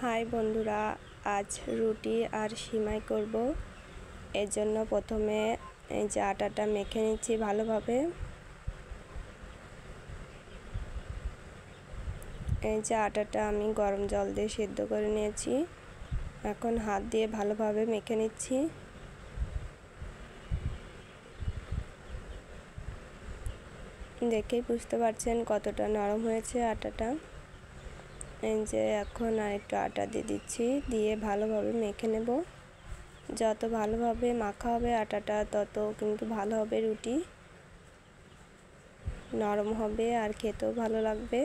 High বন্ধুরা, আজ রুটি আর সিমাই করব। এর জন্য প্রথমে এই যে আটাটা মেখে নিচ্ছি ভালোভাবে। এই যে আটাটা আমি গরম জল দিয়ে সিদ্ধ করে নিয়েছি। এখন হাত দিয়ে ভালোভাবে মেখে নিচ্ছি। দেখেই বুঝতে পারছেন কতটা নরম হয়েছে আটাটা। এই যে এখন আরেকটু আটা দিয়ে দিচ্ছি, দিয়ে ভালোভাবে মেখে নেব। যত ভালোভাবে মাখা হবে আটাটা তত কিন্তু ভালো হবে, রুটি নরম হবে আর খেতেও ভালো লাগবে।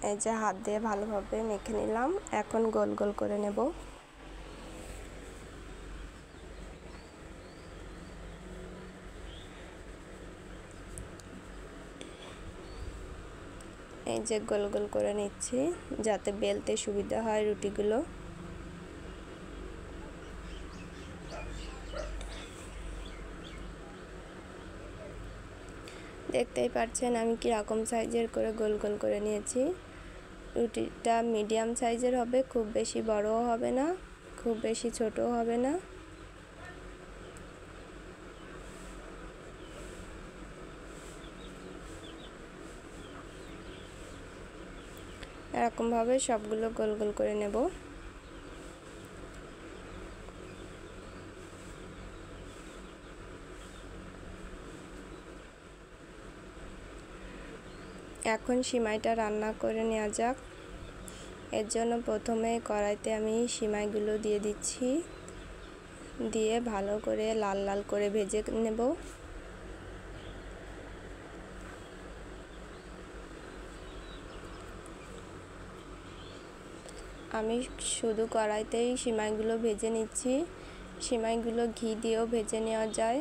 এই যে হাত দিয়ে ভালোভাবে মেখে নিলাম, এখন গোল গোল করে নেব। এই যে গোল গোল করে নিচ্ছি যাতে বেলতে সুবিধা হয় রুটিগুলো। দেখতেই পাচ্ছেন আমি কি রকম সাইজের করে গোল গোল করে নিয়েছি। রুটিটা মিডিয়াম সাইজের হবে, খুব বেশি বড়ও হবে না, খুব বেশি ছোটও হবে না। এরকমভাবে সবগুলো গোল গোল করে নেব। এখন সিমাইটা রান্না করে নেওয়া যাক। এর জন্য প্রথমে কড়াইতে আমি সিমাইগুলো দিয়ে দিচ্ছি, দিয়ে ভালো করে লাল লাল করে ভেজে নেব। আমি শুধু কড়াইতেই সিমাইগুলো ভেজে নিচ্ছি। সিমাইগুলো ঘি দিয়েও ভেজে নেওয়া যায়,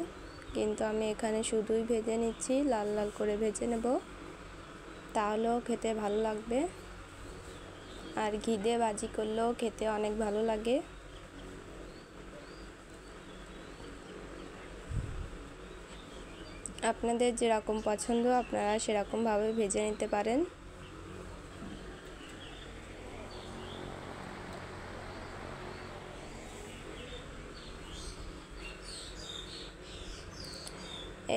কিন্তু আমি এখানে শুধুই ভেজে নিচ্ছি, লাল লাল করে ভেজে নেব, তাহলেও খেতে ভালো লাগবে। আর ঘি দিয়ে ভাজি করলেও খেতে অনেক ভালো লাগে। আপনাদের যেরকম পছন্দ আপনারা সেরকমভাবে ভেজে নিতে পারেন।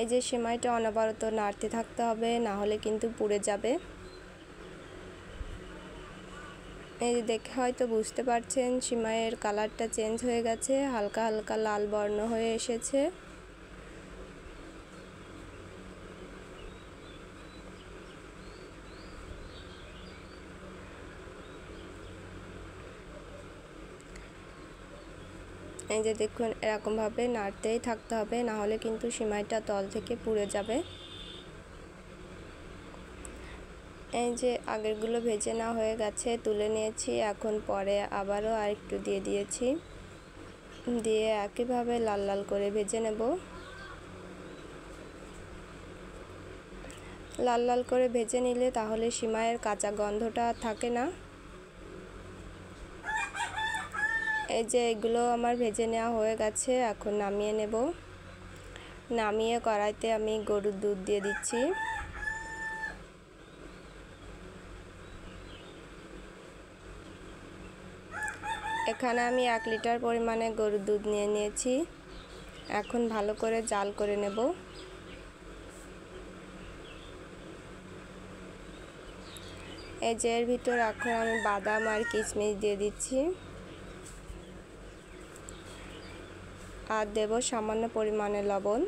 এই যে সিমাইটা অনবরত নাড়তে থাকতে হবে, না হলে কিন্তু পুড়ে যাবে। এই যে দেখে হয়তো বুঝতে পারছেন সিমাইয়ের কালারটা চেঞ্জ হয়ে গেছে, হালকা হালকা লাল বর্ণ হয়ে এসেছে। এই যে দেখুন এরকমভাবে নাড়তেই থাকতে হবে, না হলে কিন্তু সিমাইটা তল থেকে পুড়ে যাবে। এই যে আগেরগুলো ভেজে নেওয়া হয়ে গেছে, তুলে নিয়েছি। এখন পরে আবারও আরেকটু দিয়ে দিয়েছি, দিয়ে একইভাবে লাল লাল করে ভেজে নেব। লাল লাল করে ভেজে নিলে তাহলে সিমাইয়ের কাঁচা গন্ধটা থাকে না। এই যে এগুলো আমার ভেজে নেওয়া হয়ে গেছে, এখন নামিয়ে নেব। নামিয়ে কড়াইতে আমি গরুর দুধ দিয়ে দিচ্ছি। এখানে আমি 1 লিটার পরিমাণে গরুর দুধ নিয়ে নিয়েছি। এখন ভালো করে জাল করে নেব। এই যে এর ভিতর এখন আমি বাদাম আর কিশমিশ দিয়ে দিচ্ছি, আর দেব সামান্য পরিমাণে লবণ।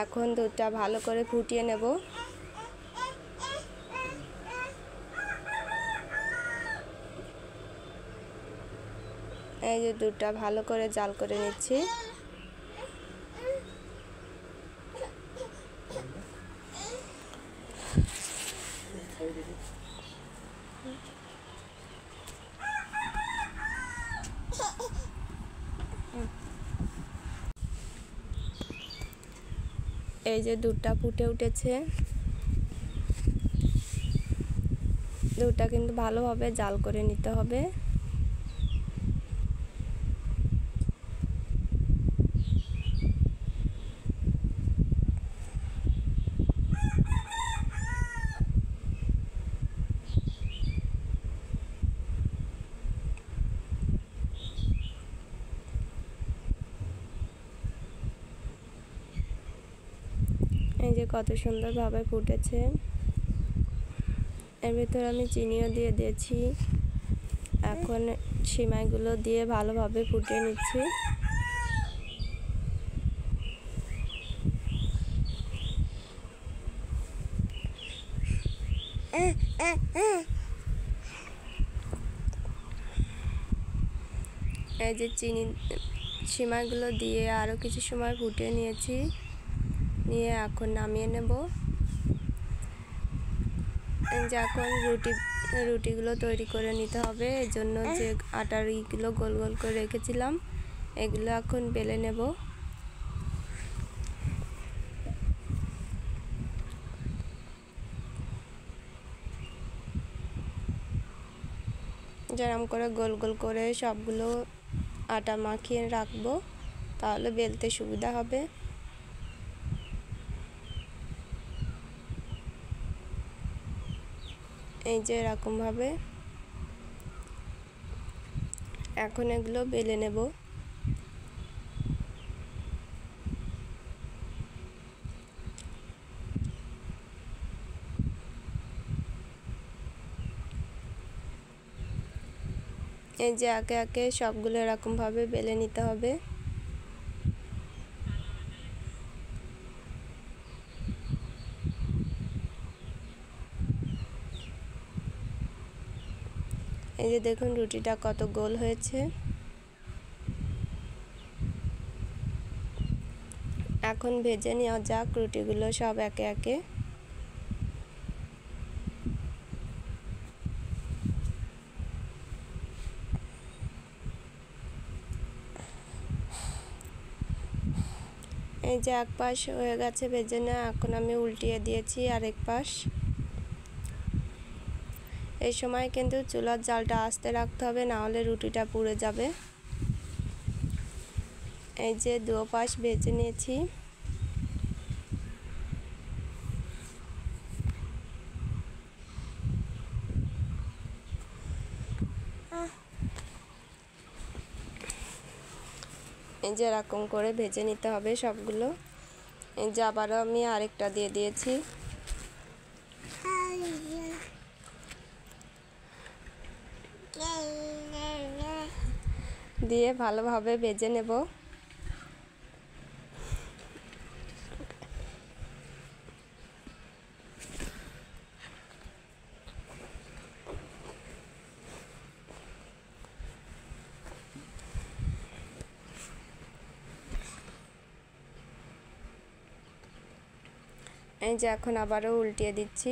এখন দুধটা ভালো করে ফুটিয়ে নেব। এই যে দুধটা ভালো করে জাল করে নিচ্ছি। এই যে দুধটা ফুটে উঠেছে। দুধটা কিন্তু ভালোভাবে জাল করে নিতে হবে। এই যে কত সুন্দরভাবে ফুটেছে। এর ভিতরে আমি চিনিও দিয়ে দিয়েছি। এখন সিমাইগুলো দিয়ে ভালোভাবে ফুটিয়ে নিচ্ছি। এই যে সিমাইগুলো দিয়ে আরও কিছু সময় ফুটিয়ে নিয়েছি, নিয়ে এখন নামিয়ে নেব। যে এখন রুটিগুলো তৈরি করে নিতে হবে। এর জন্য যে আটার ইগুলো গোল গোল করে রেখেছিলাম, এগুলো এখন বেলে নেব। যেরকম করে গোল গোল করে সবগুলো আটা মাখিয়ে রাখবো, তাহলে বেলতে সুবিধা হবে। এই যে এরকমভাবে এখন এগুলো বেলে নেব। এই যে একে একে সবগুলো এরকমভাবে বেলে নিতে হবে। এই যে দেখুন রুটিটা কত গোল হয়েছে। এখন ভেজে নেওয়া যাক রুটিগুলো সব একে একে। এই যে এক পাশ হয়ে গেছে ভেজে নেওয়া, এখন আমি উল্টিয়ে দিয়েছি আরেক পাশ। এই সময় কিন্তু চুলার জালটা আস্তে রাখতে হবে, না হলে রুটিটা পুড়ে যাবে। এই যে দু পাশ ভেজে নিয়েছি। এই যে এরকম করে ভেজে নিতে হবে সবগুলো। এই যে আবারও আমি আরেকটা দিয়ে দিয়েছি। দিয়ে ভালোভাবে ভেজে নেব। এই যে এখন আবারও উল্টিয়ে দিচ্ছি।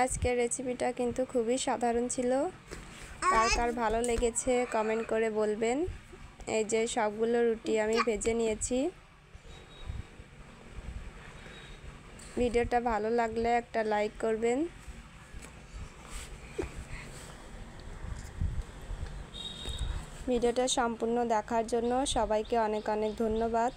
আজকের রেসিপিটা কিন্তু খুবই সাধারণ ছিল। কার কার ভালো লেগেছে কমেন্ট করে বলবেন। এই যে সবগুলো রুটি আমি ভেজে নিয়েছি। ভিডিওটা ভালো লাগলে একটা লাইক করবেন। ভিডিওটা সম্পূর্ণ দেখার জন্য সবাইকে অনেক অনেক ধন্যবাদ।